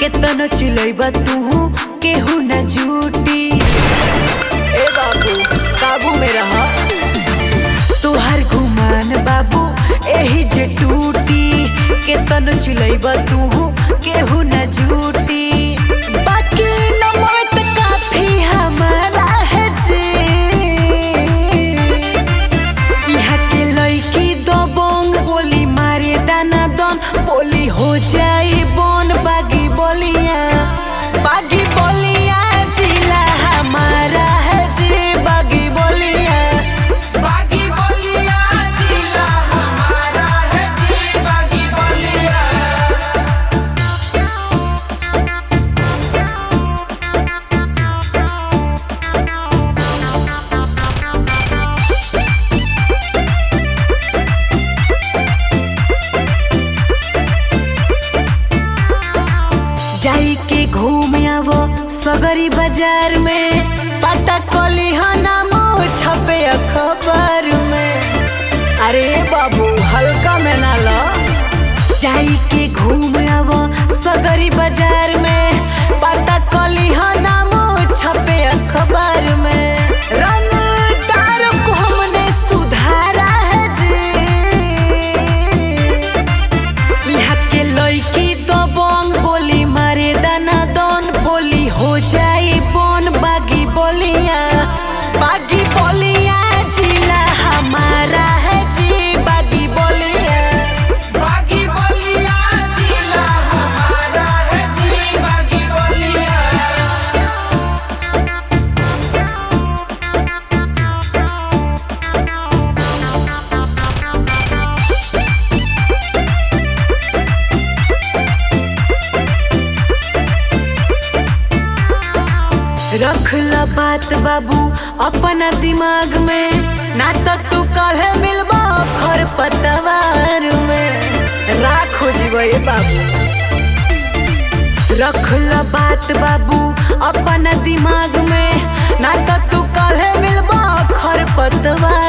केतनो चिलैबा तू केहू न झूठी। ए बाबू काबू में रहा, तोहर गुमान बाबू एही जे टूटी। केतनो चिलैबा तू केहू न झूठी। बाकी नमत काफी हमारा है जी। इहाँ के लइकी दबंग बोली मारे दाना दन। बोली हो जाई बन बागी बोलिया, बागी बोलिया जिला हमारा है जी। बागी बोलिया, बागी बोलिया जिला हमारा है जी। बागी बोलिया। जाई के घूम आवो सगरी बाजार में। पता कली नाम छपे अखबार में। अरे बाबू हल्का में ना लो। जाई के घूम आवो सगरी बाजार में। पता कली नाम छपे अखबार में। रंगदार को हमने सुधारा है जी। यहाँ के लइकी दबंग बोली मारे दाना दन। बोली हो जाई बन बागी बोलिया, बागी बोलिया जिला हमारा है जी। बागी बोलिया, बागी बोलिया जिला हमारा है जी। बागी बोलिया। रख ला बात बाबू अपना दिमाग में। ना तो तू कल मिलबा खर पतवार में। राख हो जीवे बाबू। रख ला बात बाबू अपना दिमाग में। ना तो तू कल मिलबा खर पतवार